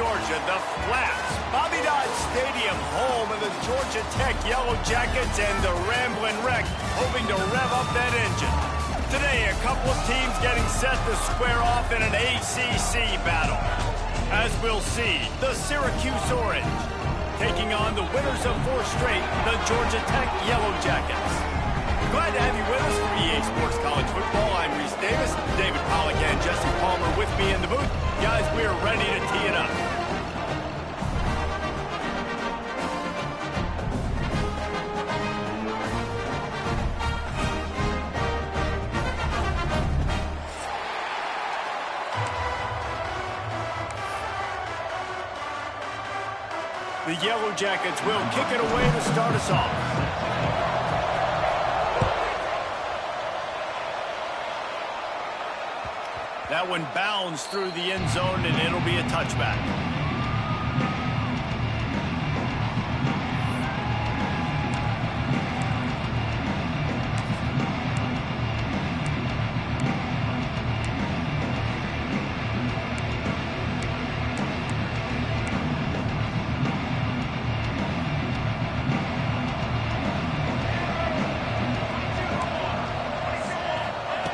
Georgia, the Flats. Bobby Dodd Stadium, home of the Georgia Tech Yellow Jackets and the Ramblin' Wreck, hoping to rev up that engine. Today, a couple of teams getting set to square off in an ACC battle. As we'll see, the Syracuse Orange taking on the winners of 4 straight, the Georgia Tech Yellow Jackets. Glad to have you with us for EA Sports College Football. I'm Reese Davis, David Pollack and Jesse Palmer with me in the booth. Guys, we are ready to tee it up. The Yellow Jackets will kick it away to start us off. That one bounds through the end zone, and it'll be a touchback.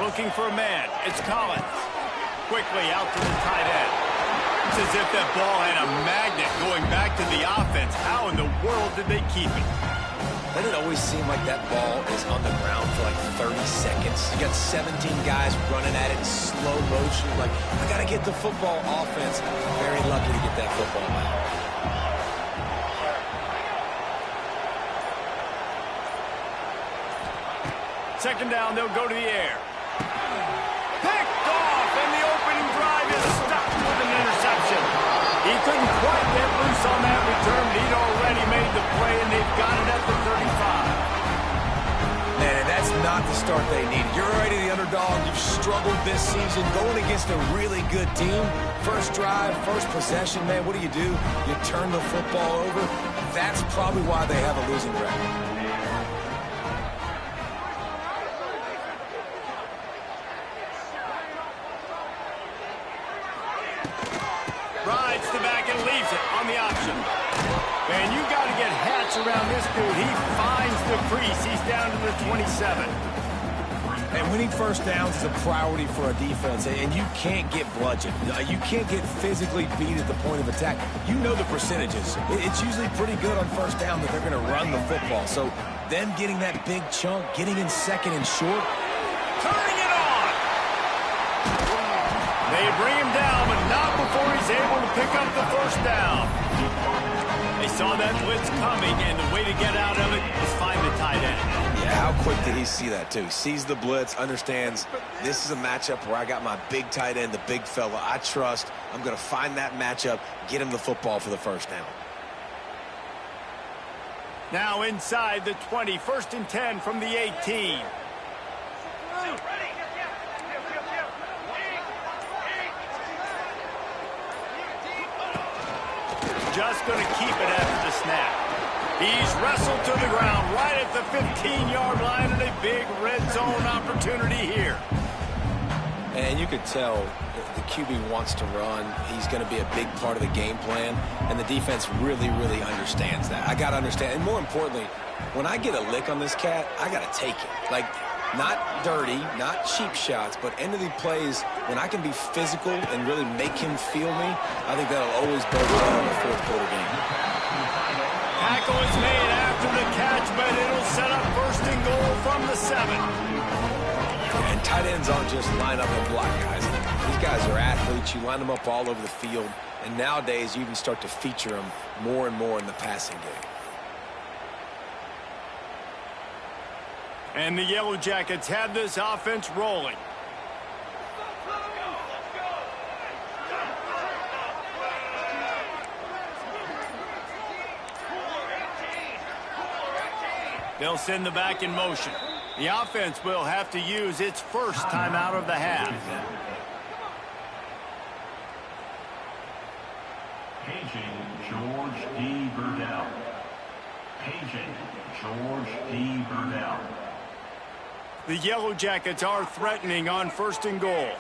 Looking for a man. It's Collins. Quickly out to the tight end. It's as if that ball had a magnet going back to the offense. How in the world did they keep it? Doesn't it always seem like that ball is on the ground for like 30 seconds? You got 17 guys running at it in slow motion. Like, I got to get the football. Offense. Very lucky to get that football out. Second down, they'll go to the air. Picked off, and the opening drive is stopped with an interception. He couldn't quite get loose on that return, but he'd already made the play, and they've got it at the 35. Man, and that's not the start they need. You're already the underdog. You've struggled this season going against a really good team. First drive, first possession, man, what do? You turn the football over. That's probably why they have a losing record. Rides the back and leaves it on the option. And you got to get hats around this dude. He finds the crease. He's down to the 27. And winning first downs is a priority for a defense, and you can't get bludgeoned. You can't get physically beat at the point of attack. You know the percentages. It's usually pretty good on first down that they're going to run the football. So them getting that big chunk, getting in second and short. Turning it on. They bring him down, but not before he's able to pick up the first down. They saw that blitz coming, and the way to get out of it is find the tight end. Yeah, how quick did he see that, too? He sees the blitz, understands this is a matchup where I got my big tight end, the big fella I trust. I'm going to find that matchup, get him the football for the first down. Now inside the 20, 1st and 10 from the 18. Just going to keep it after the snap. He's wrestled to the ground right at the 15-yard line, and a big red zone opportunity here. And you could tell the QB wants to run. He's going to be a big part of the game plan, and the defense really, really understands that. I got to understand, and more importantly, when I get a lick on this cat, I got to take it. Like, not dirty, not cheap shots, but end of the plays, when I can be physical and really make him feel me, I think that'll always bode well in the fourth quarter game. Tackle is made after the catch, but it'll set up 1st and goal from the 7. And tight ends aren't just line up and block guys. These guys are athletes. You line them up all over the field, and nowadays you even start to feature them more and more in the passing game. And the Yellow Jackets have this offense rolling. They'll send the back in motion. The offense will have to use its first timeout of the half. Paging George D. Burdell. Paging George D. Burdell. The Yellow Jackets are threatening on 1st and goal.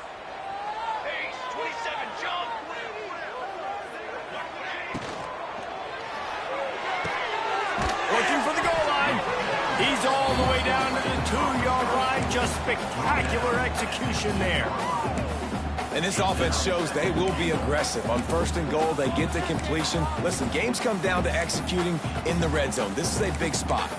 just spectacular execution there. And this offense shows they will be aggressive. On 1st and goal, they get the completion. Listen, games come down to executing in the red zone. This is a big spot.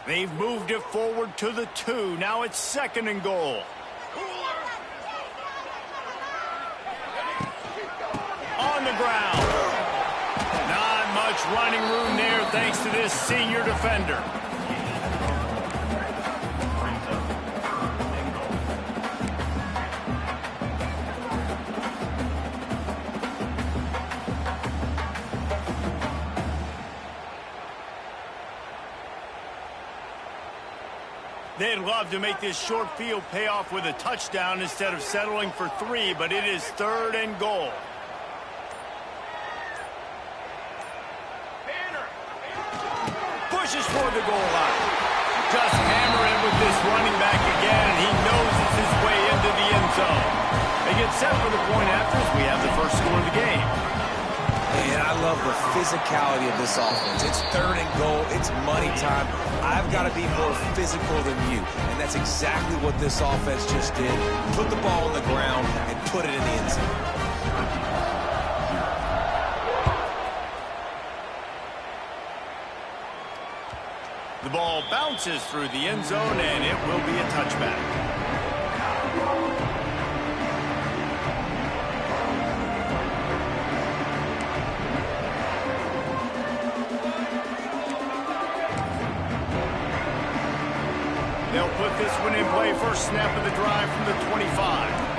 They've moved it forward to the 2. Now it's 2nd and goal. On the ground. Not much running room there thanks to this senior defender. They'd love to make this short field pay off with a touchdown instead of settling for 3, but it is 3rd and goal. Pushes for the goal line. Just hammer in with this running back again, and he noses his way into the end zone. They get set for the point after as we have the first score of the game. And I love the physicality of this offense. It's 3rd and goal. It's money time. I've got to be more physical than you. And that's exactly what this offense just did. Put the ball on the ground and put it in the end zone. The ball bounces through the end zone, and it will be a touchback. They'll put this one in play. First snap of the drive from the 25.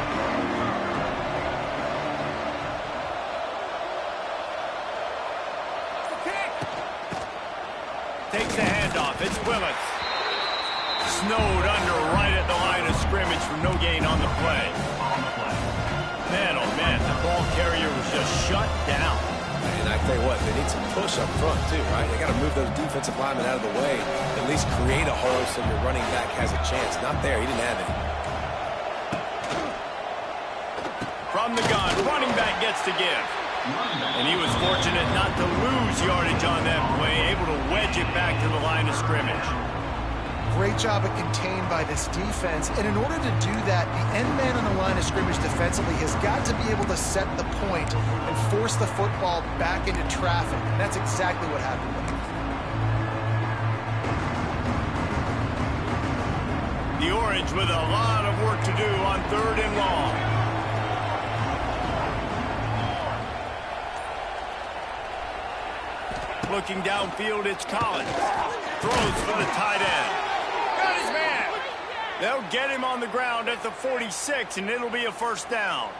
Takes the handoff. It's Willis. Snowed under right at the line of scrimmage for no gain on the play. Man, oh man, the ball carrier was just shut down. And I tell you what, they need some push up front too, right? They got to move those defensive linemen out of the way, at least create a hole so your running back has a chance. Not there, he didn't have any. From the gun, running back gets to give. And he was fortunate not to lose yardage on that play, able to wedge it back to the line of scrimmage. Great job of contained by this defense. And in order to do that, the end man on the line of scrimmage defensively has got to be able to set the point and force the football back into traffic. And that's exactly what happened with him. The Orange with a lot of work to do on 3rd and long. Looking downfield, it's Collins. Throws for the tight end. Got his man. They'll get him on the ground at the 46, and it'll be a first down.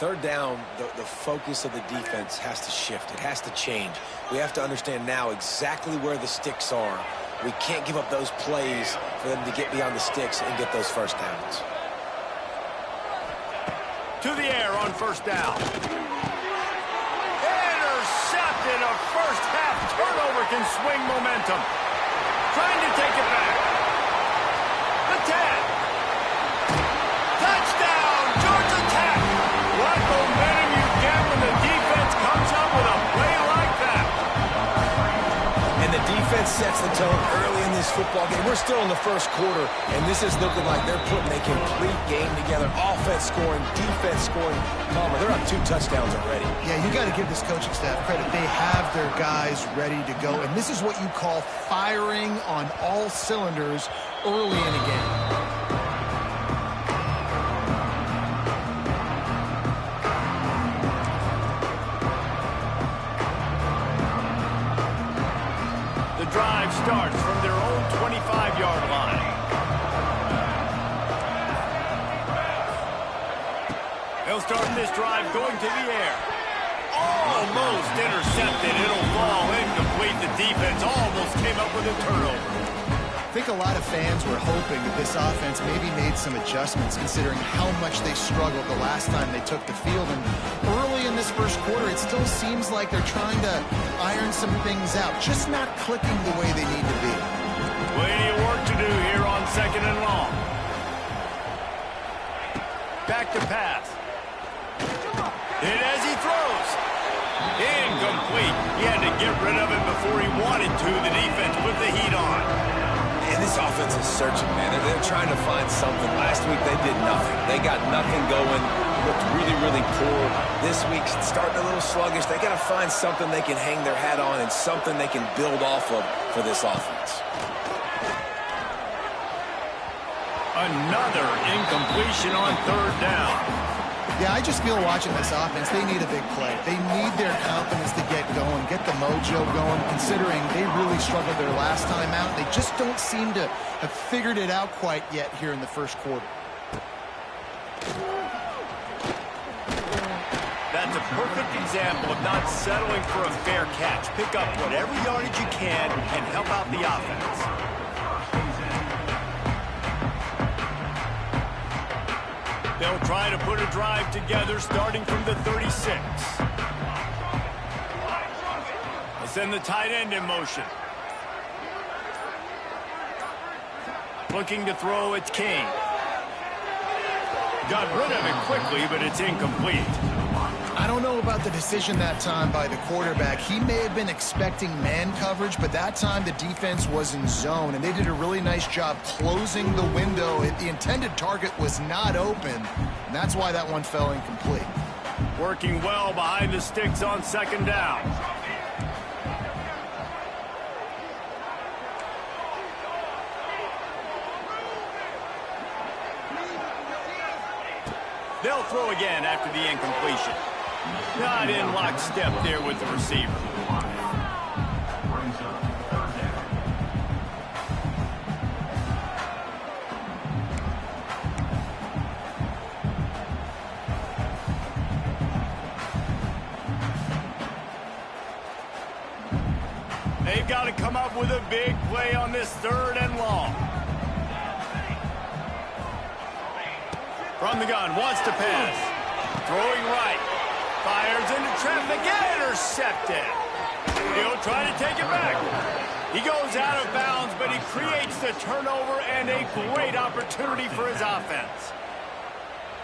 3rd down, the focus of the defense has to shift. It has to change. We have to understand now exactly where the sticks are. We can't give up those plays for them to get beyond the sticks and get those first downs. To the air on first down. Intercepted. A first half turnover can swing momentum. Trying to take it back. The 10. Touchdown, Georgia Tech. What momentum you get when the defense comes up with a play like that. And the defense sets the tone early in this football game. We're still in the first quarter, and this is looking like they're putting a complete game together. Offense scoring, defense scoring. Palmer, they're up 2 touchdowns already. Yeah, you got to give this coaching staff credit. They have their guys ready to go. And this is what you call firing on all cylinders early in a game. The drive starts from their own 25-yard line. They'll start this drive going to the air. Almost intercepted. It'll fall incomplete. The defense almost came up with a turnover. I think a lot of fans were hoping that this offense maybe made some adjustments considering how much they struggled the last time they took the field. And early in this first quarter, it still seems like they're trying to iron some things out, just not clicking the way they need to be. Plenty of work to do here on 2nd and long. Back to pass. And as he throws, incomplete. He had to get rid of it before he wanted to. The defense put the heat on. And this offense is searching, man. They're trying to find something. Last week, they did nothing. They got nothing going. Looked really, really poor. This week, starting a little sluggish. They got to find something they can hang their hat on and something they can build off of for this offense. Another incompletion on third down. Yeah, I just feel watching this offense, they need a big play. They need their confidence to get going, get the mojo going, considering they really struggled their last time out. They just don't seem to have figured it out quite yet here in the first quarter. That's a perfect example of not settling for a fair catch. Pick up whatever yardage you can and help out the offense. They'll try to put a drive together starting from the 36. They'll send the tight end in motion. Looking to throw, it's King. Got rid of it quickly, but it's incomplete. I don't know about the decision that time by the quarterback. He may have been expecting man coverage, but that time the defense was in zone, and they did a really nice job closing the window. The intended target was not open, and that's why that one fell incomplete. Working well behind the sticks on second down. They'll throw again after the incompletion. Not in lockstep there with the receiver. They've got to come up with a big play on this third and long. From the gun, wants to pass. Throwing right. Fires into traffic, intercepted. He'll try to take it back. He goes out of bounds, but he creates the turnover and a great opportunity for his offense.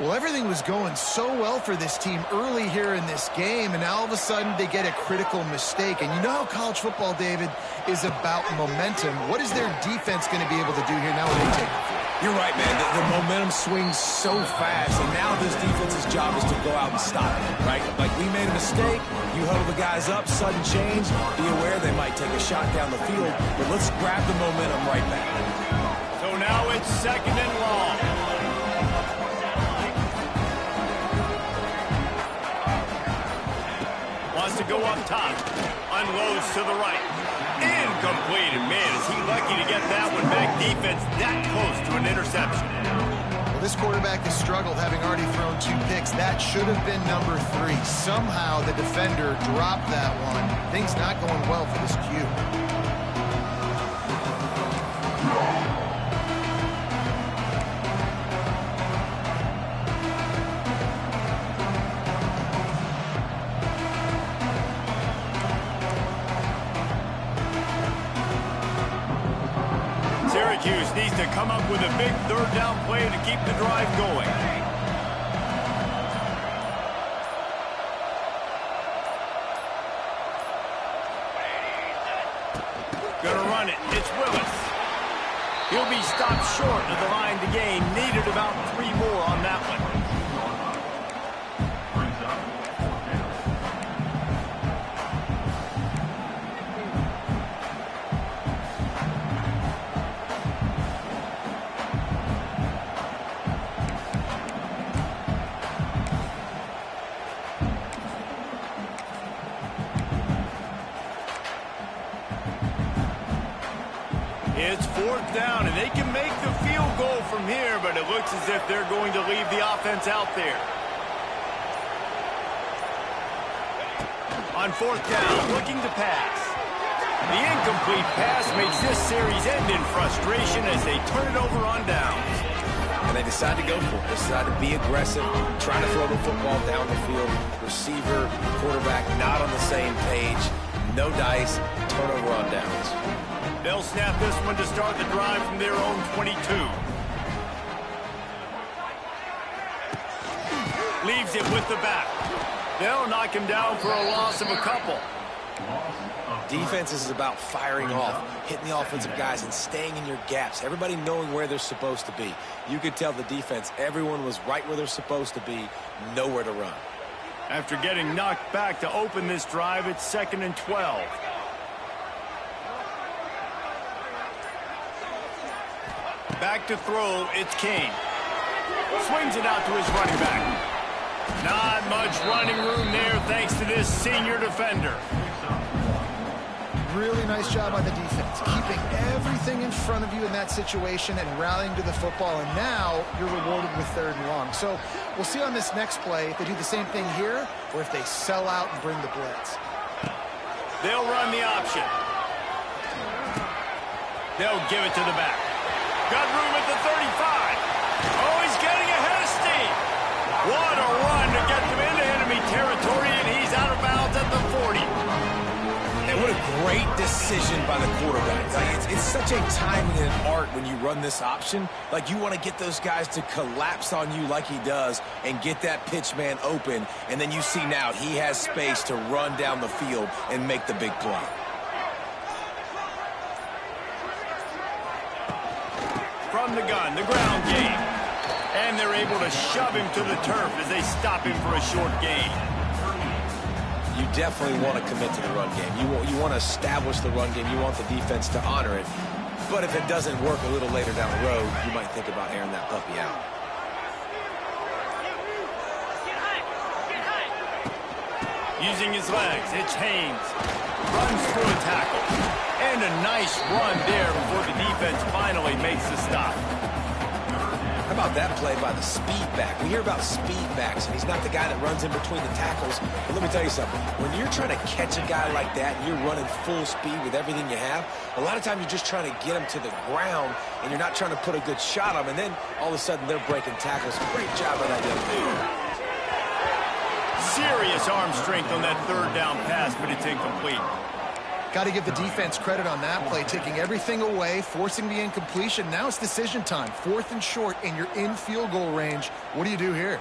Well, everything was going so well for this team early here in this game, and now all of a sudden they get a critical mistake. And you know how college football, David, is about momentum. What is their defense going to be able to do here now when they take the field? You're right, man. The momentum swings so fast, and now this defense's job is to go out and stop it, right? Like, we made a mistake, you huddle the guys up, sudden change, be aware they might take a shot down the field, but let's grab the momentum right back. So now it's second and long. Wants to go up top. Unloads to the right. Incomplete. And man, is he lucky to get that one back. Defense that close to an interception. Well, this quarterback has struggled, having already thrown 2 picks. That should have been number 3. Somehow the defender dropped that one. Things not going well for this Q. Syracuse needs to come up with a big third down play to keep the drive going. Gonna run it. It's Willis. He'll be stopped short of the line to gain. Needed about 3 more on that one. It's 4th down, and they can make the field goal from here, but it looks as if they're going to leave the offense out there. On 4th down, looking to pass. The incomplete pass makes this series end in frustration as they turn it over on downs. And they decide to go for it. They decide to be aggressive, trying to throw the football down the field. Receiver, quarterback, not on the same page. No dice, turnover on downs. They'll snap this one to start the drive from their own 22. Leaves it with the back. They'll knock him down for a loss of a couple. Defense is about firing off, hitting the offensive guys, and staying in your gaps. Everybody knowing where they're supposed to be. You could tell the defense, everyone was right where they're supposed to be, nowhere to run. After getting knocked back to open this drive, it's 2nd and 12. Back to throw, it's Kane. Swings it out to his running back. Not much running room there thanks to this senior defender. Really nice job by the defense, keeping everything in front of you in that situation and rallying to the football, and now you're rewarded with 3rd and long. So we'll see on this next play if they do the same thing here or if they sell out and bring the blitz. They'll run the option. They'll give it to the back. Got room at the 35. Oh, he's getting ahead of steam. What a run to get them into enemy territory, and he's out of bounds at the 40. And what a great decision by the quarterback. Like, it's such a timing and an art when you run this option. Like, you want to get those guys to collapse on you like he does and get that pitch man open. And then you see now he has space to run down the field and make the big play. From the gun, the ground game. And they're able to shove him to the turf as they stop him for a short gain. You definitely want to commit to the run game. You want to establish the run game. You want the defense to honor it. But if it doesn't work a little later down the road, you might think about airing that puppy out. Using his legs, it's Haynes. Runs through a tackle. And a nice run there before the defense finally makes the stop. How about that play by the speed back? We hear about speed backs, and he's not the guy that runs in between the tackles. But let me tell you something. When you're trying to catch a guy like that, and you're running full speed with everything you have, a lot of times you're just trying to get him to the ground, and you're not trying to put a good shot on him, and then all of a sudden they're breaking tackles. Great job by that young man. Serious arm strength on that 3rd down pass, but it's incomplete. Got to give the defense credit on that play, taking everything away, forcing the incompletion. Now it's decision time. 4th and short, and you're in field goal range. What do you do here?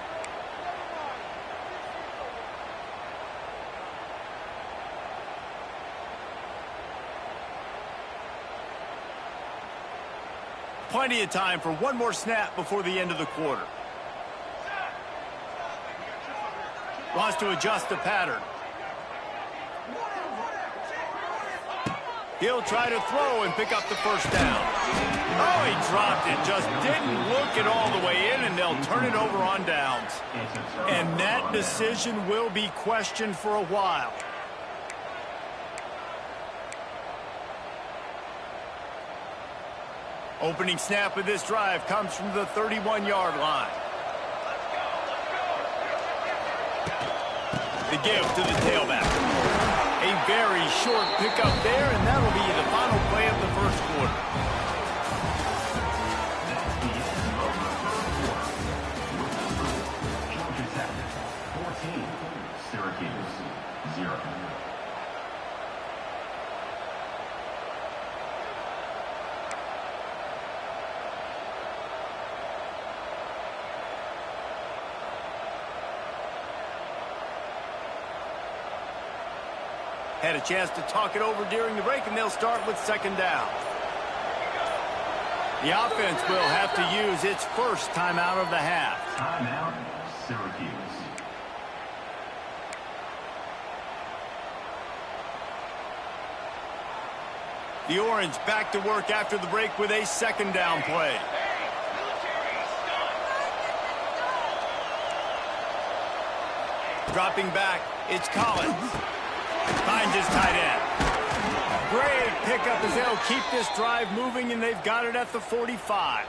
Plenty of time for one more snap before the end of the quarter. Wants to adjust the pattern. He'll try to throw and pick up the 1st down. Oh, he dropped it. Just didn't look it all the way in, and they'll turn it over on downs. And that decision will be questioned for a while. Opening snap of this drive comes from the 31-yard line. The give to the tailback. A very short pickup there, and that'll be the final play of the 1st quarter. Georgia Tech, 14, Syracuse, 0. Had a chance to talk it over during the break, and they'll start with 2nd down. The offense will have to use its first timeout of the half. Timeout, Syracuse. The Orange back to work after the break with a 2nd down play. Dropping back, it's Collins. Finds his tight end. Great pickup as they'll keep this drive moving, and they've got it at the 45.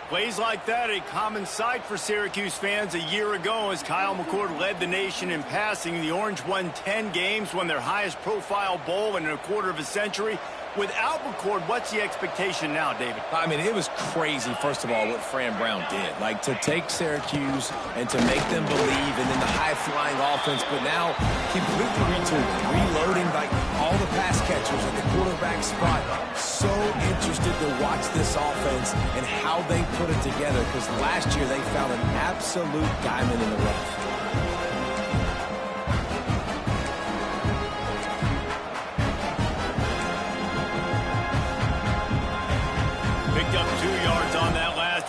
Plays like that, a common sight for Syracuse fans. A year ago, as Kyle McCord led the nation in passing, the Orange won 10 games, won their highest profile bowl in a quarter of a century. Without McCord, what's the expectation now, David? I mean, it was crazy, first of all, what Fran Brown did. Like, to take Syracuse and to make them believe, and then the high-flying offense, but now completely retooling, reloading, like, all the pass catchers at the quarterback spot. So interested to watch this offense and how they put it together, because last year they found an absolute diamond in the rough.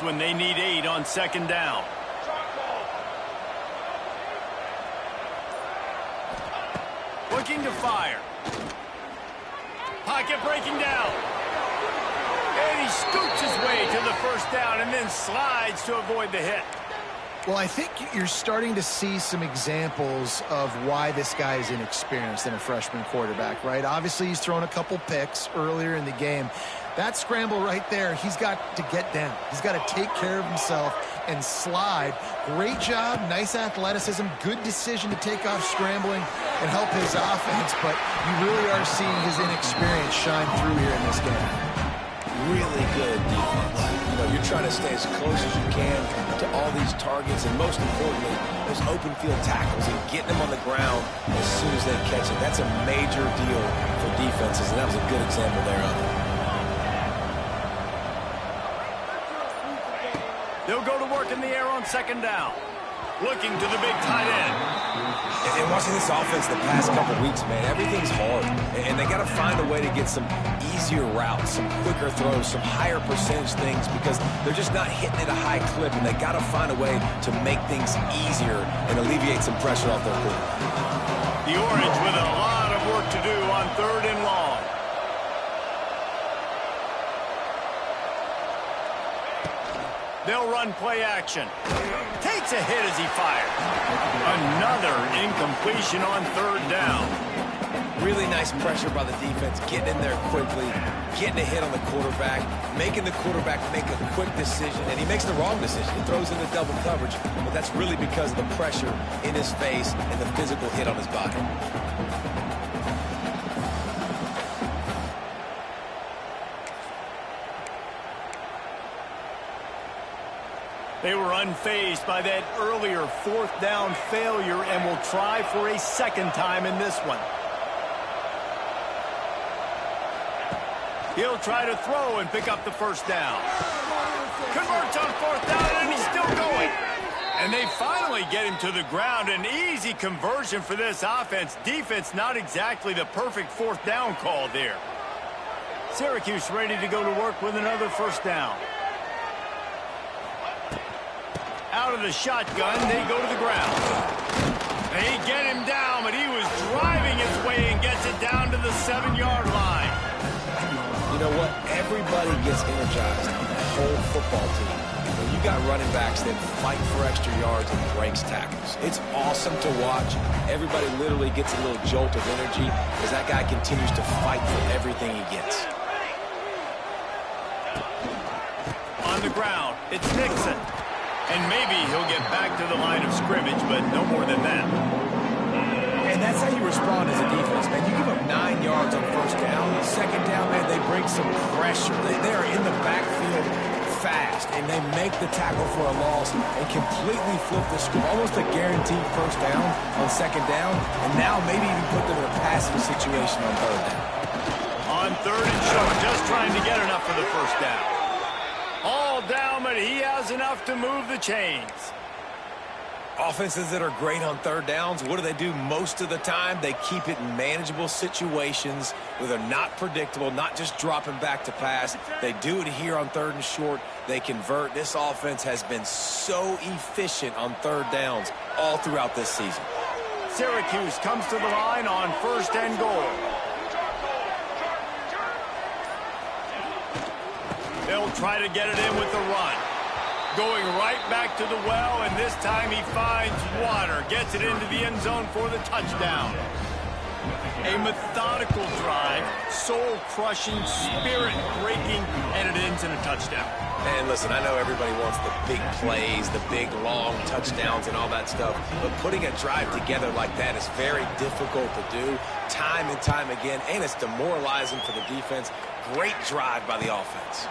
when they need 8 on second down. Looking to fire. Pocket breaking down. And he scoots his way to the first down and then slides to avoid the hit. Well, I think you're starting to see some examples of why this guy is inexperienced in a freshman quarterback, right? Obviously, he's thrown a couple picks earlier in the game. That scramble right there, he's got to get down. He's got to take care of himself and slide. Great job, nice athleticism, good decision to take off scrambling and help his offense, but you really are seeing his inexperience shine through here in this game. Really good defense. You know, you're trying to stay as close as you can to all these targets, and most importantly, those open field tackles and getting them on the ground as soon as they catch it. That's a major deal for defenses, and that was a good example there of it. They'll go to work in the air on second down. Looking to the big tight end. And watching this offense the past couple weeks, man, everything's hard. And they got to find a way to get some easier routes, some quicker throws, some higher percentage things because they're just not hitting at a high clip, and they got to find a way to make things easier and alleviate some pressure off their quarterback. The Orange with a lot of work to do on third and long. They'll run play action. Takes a hit as he fires. Another incompletion on third down. Really nice pressure by the defense, getting in there quickly, getting a hit on the quarterback, making the quarterback make a quick decision, and he makes the wrong decision. He throws into double coverage, but that's really because of the pressure in his face and the physical hit on his body. They were unfazed by that earlier fourth down failure and will try for a second time in this one. He'll try to throw and pick up the first down. Converts on fourth down, and he's still going. And they finally get him to the ground. An easy conversion for this offense. Defense not exactly the perfect fourth down call there. Syracuse ready to go to work with another first down. Out of the shotgun, they go to the ground. They get him down, but he was driving his way and gets it down to the 7-yard line. You know what? Everybody gets energized on the whole football team. When you got running backs that fight for extra yards and breaks tackles. It's awesome to watch. Everybody literally gets a little jolt of energy as that guy continues to fight for everything he gets. On the ground, it's Nixon. And maybe he'll get back to the line of scrimmage, but no more than that. And that's how you respond as a defense, man. You give up 9 yards on first down. Second down, man, they bring some pressure. They are in the backfield fast, and they make the tackle for a loss and completely flip the script. Almost a guaranteed first down on second down, and now maybe even put them in a passing situation on third down. On third and short, just trying to get enough for the first down. All down, but he has enough to move the chains. Offenses that are great on third downs, what do? Most of the time, they keep it in manageable situations where they're not predictable, not just dropping back to pass. They do it here on third and short. They convert. This offense has been so efficient on third downs all throughout this season. Syracuse comes to the line on first and goal. They'll try to get it in with the run. Going right back to the well, and this time he finds water. Gets it into the end zone for the touchdown. A methodical drive, soul-crushing, spirit-breaking, and it ends in a touchdown. And listen, I know everybody wants the big plays, the big, long touchdowns and all that stuff, but putting a drive together like that is very difficult to do time and time again, and it's demoralizing for the defense. Great drive by the offense.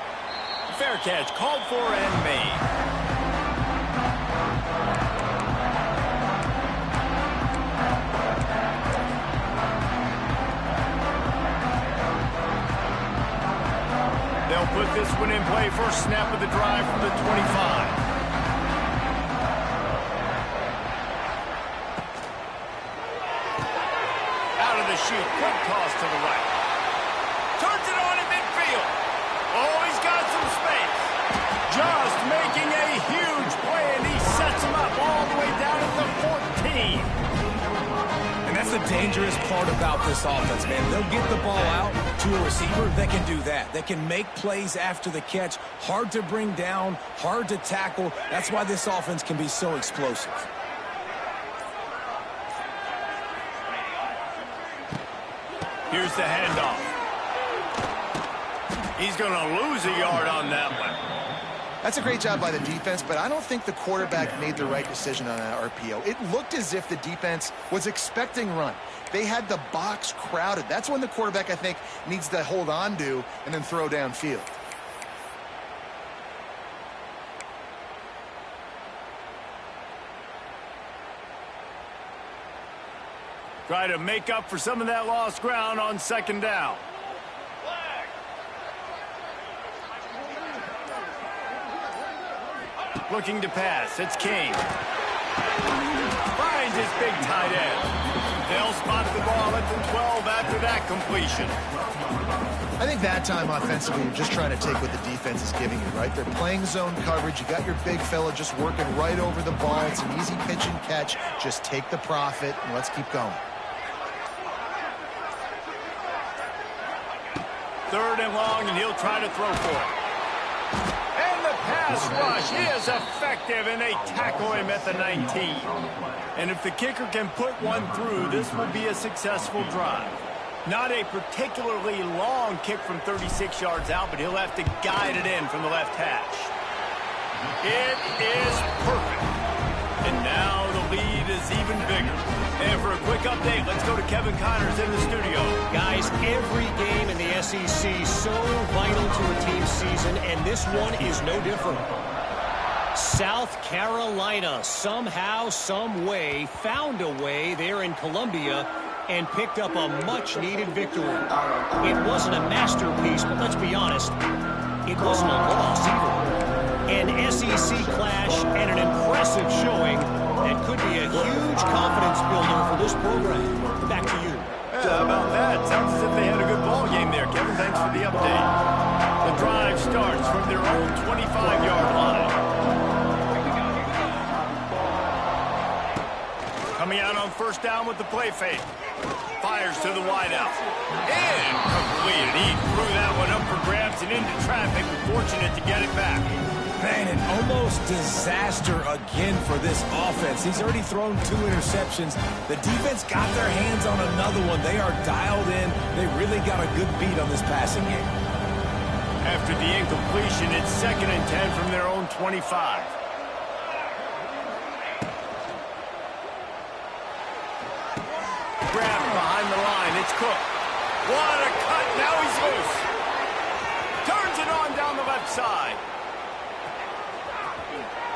Fair catch, called for and made. They'll put this one in play. First snap of the drive from the 25. Out of the chute, quick toss to the right. Turns it on in midfield. Oh, he's got some space. Just makes the dangerous part about this offense, man. They'll get the ball out to a receiver that can do that. That can make plays after the catch. Hard to bring down, hard to tackle. That's why this offense can be so explosive. Here's the handoff. He's going to lose a yard on that one. That's a great job by the defense, but I don't think the quarterback made the right decision on that RPO. It looked as if the defense was expecting run. They had the box crowded. That's when the quarterback, I think, needs to hold on to and then throw downfield. Try to make up for some of that lost ground on second down. Looking to pass. It's King. Finds his big tight end. They'll spot the ball at the 12 after that completion. I think that time offensively, you're just trying to take what the defense is giving you, right? They're playing zone coverage. You got your big fella just working right over the ball. It's an easy pitch and catch. Just take the profit and let's keep going. Third and long, and he'll try to throw for it. And the pass rush is effective, and they tackle him at the 19. And if the kicker can put one through, this will be a successful drive. Not a particularly long kick from 36 yards out, but he'll have to guide it in from the left hash. It is perfect. And now the lead is even bigger. And for a quick update, let's go to Kevin Connors in the studio. Guys, every game in the SEC is so vital to a team's season, and this one is no different. South Carolina somehow, some way, found a way there in Columbia and picked up a much-needed victory. It wasn't a masterpiece, but let's be honest, it wasn't a loss either. An SEC clash and an impressive showing that could be a huge confidence builder for this program. Back to you. How about that? Sounds as if they had a good ball game there. Kevin, thanks for the update. The drive starts from their own 25-yard line. Coming out on first down with the play fake. Fires to the wideout. Incomplete. He threw that one up for grabs and into traffic. Fortunate to get it back. Man, an almost disaster again for this offense. He's already thrown 2 interceptions. The defense got their hands on another one. They are dialed in. They really got a good beat on this passing game. After the incompletion, it's 2nd and 10 from their own 25. Grabbed behind the line. It's Cook. What a cut. Now he's loose. Turns it on down the left side.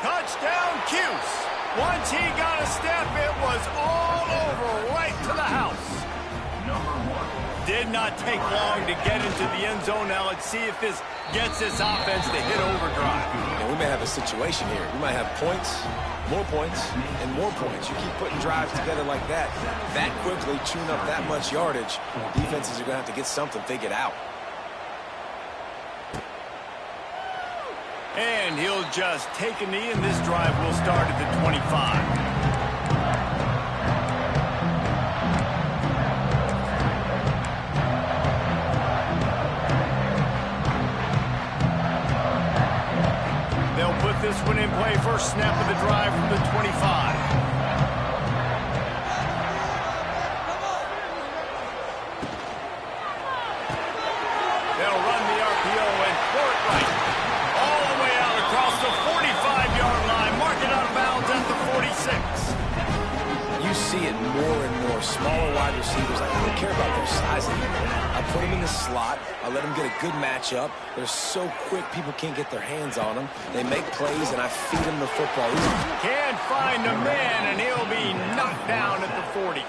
Touchdown, Cuse. Once he got a step, it was all over, right to the house. Did not take long to get into the end zone. Now let's see if this gets this offense to hit overdrive. And we may have a situation here. We might have points, and more points. You keep putting drives together like that quickly, tune up that much yardage, defenses are going to have to get something figured out. And he'll just take a knee, and this drive will start at the 25. They'll put this one in play. First snap of the drive from the 25. They'll run the RPO and throw it right. All the way out across the 45-yard line. Mark it out of bounds at the 46. You see it more and more. Smaller wide receivers, I don't care about their size anymore. I put them in the slot. I let them get a good matchup. They're so quick, people can't get their hands on them. They make plays, and I feed them the football. Can't find a man, and he'll be knocked down at the 40.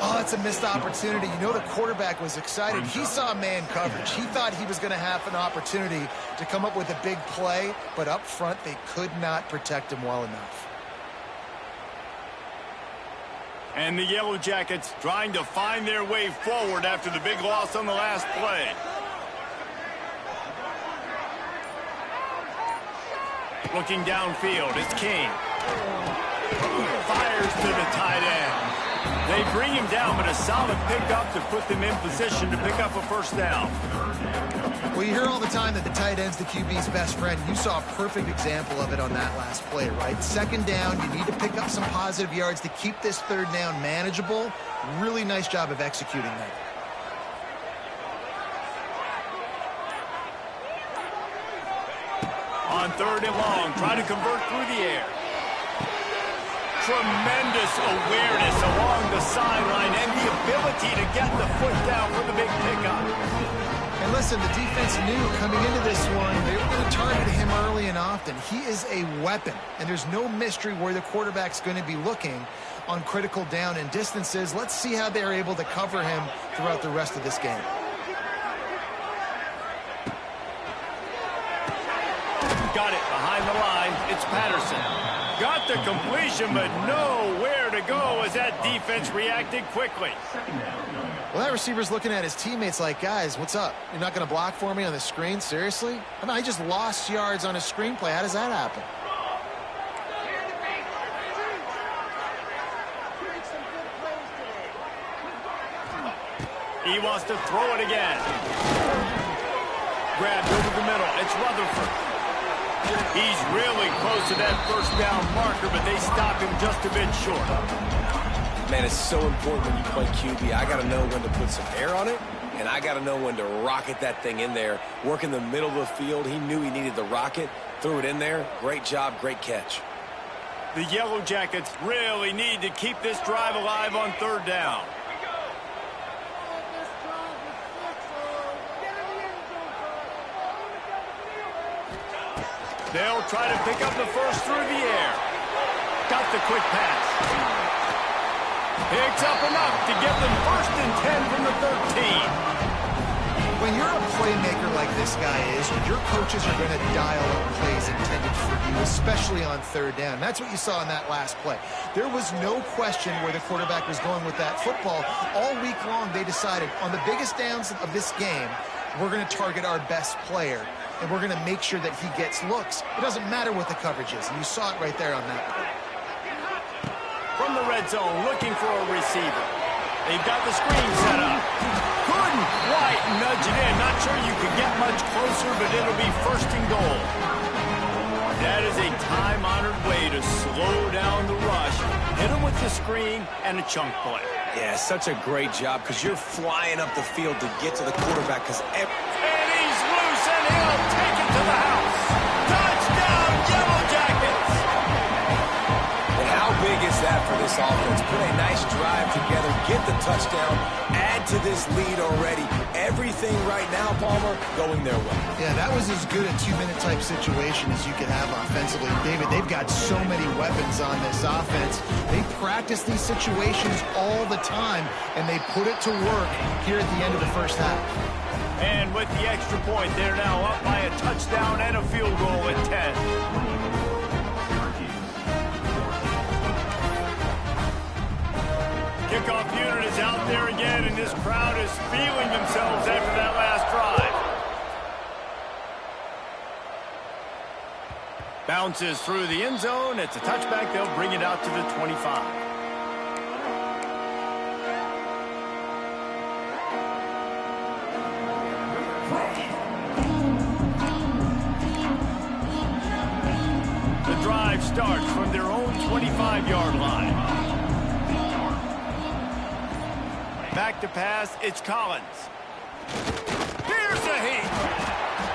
Oh, it's a missed opportunity. You know the quarterback was excited. He saw man coverage. He thought he was going to have an opportunity to come up with a big play, but up front they could not protect him well enough. And the Yellow Jackets trying to find their way forward after the big loss on the last play. Looking downfield, it's King. Fires to the tight end. They bring him down, but a solid pickup to put them in position to pick up a first down. Well, you hear all the time that the tight end's the QB's best friend. You saw a perfect example of it on that last play, right? Second down, you need to pick up some positive yards to keep this third down manageable. Really nice job of executing that. On third and long, try to convert through the air. Tremendous awareness along the sideline and the ability to get the foot down for the big pickup. And listen, the defense knew coming into this one, they were going to target him early and often. He is a weapon, and there's no mystery where the quarterback's going to be looking on critical down and distances. Let's see how they're able to cover him throughout the rest of this game. Got it behind the line. It's Patterson. Got the completion, but nowhere to go as that defense reacted quickly. Well, that receiver's looking at his teammates like, guys, what's up? You're not going to block for me on the screen? Seriously? I mean, I just lost yards on a screenplay. How does that happen? He wants to throw it again. Grabbed over the middle. It's Rutherford. He's really close to that first down marker, but they stop him just a bit short. Man, it's so important when you play QB. I got to know when to put some air on it, and I got to know when to rocket that thing in there. Work in the middle of the field. He knew he needed the rocket. Threw it in there. Great job, great catch. The Yellow Jackets really need to keep this drive alive on third down. They'll try to pick up the first through the air. Got the quick pass. Picks up enough to get them first and 10 from the 13. When you're a playmaker like this guy is, your coaches are going to dial up plays intended for you, especially on third down. That's what you saw in that last play. There was no question where the quarterback was going with that football. All week long, they decided on the biggest downs of this game, we're going to target our best player, and we're going to make sure that he gets looks. It doesn't matter what the coverage is, and you saw it right there on that play. From the red zone, looking for a receiver. They've got the screen set up. Couldn't quite nudge it in. Not sure you could get much closer, but it'll be first and goal. That is a time-honored way to slow down the rush. Hit him with the screen and a chunk play. Yeah, such a great job because you're flying up the field to get to the quarterback. And he's loose, and he'll take it to the house. Touchdown, Yellow Jackets! And how big is that for this offense? Put a nice drive together, get the touchdown, add to this lead already. Everything right now, Palmer, going their way. Yeah, that was as good a two-minute type situation as you could have offensively. David, they've got so many weapons on this offense. They practice these situations all the time, and they put it to work here at the end of the first half. And with the extra point, they're now up by a touchdown and a field goal at 10. Kickoff unit is out there again, and this crowd is feeling themselves after that last drive. Bounces through the end zone. It's a touchback. They'll bring it out to the 25. The drive starts from their own 25-yard line. Back to pass, it's Collins. Here's a heat.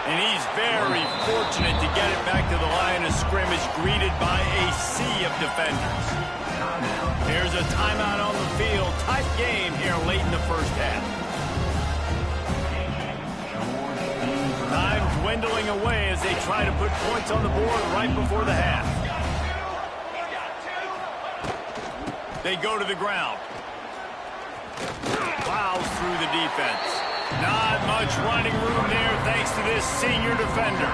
And he's very fortunate to get it back to the line of scrimmage, greeted by a sea of defenders. Here's a timeout on the field. Tight game here late in the first half. Time dwindling away as they try to put points on the board right before the half. They go to the ground. Plows through the defense. Not much running room there thanks to this senior defender.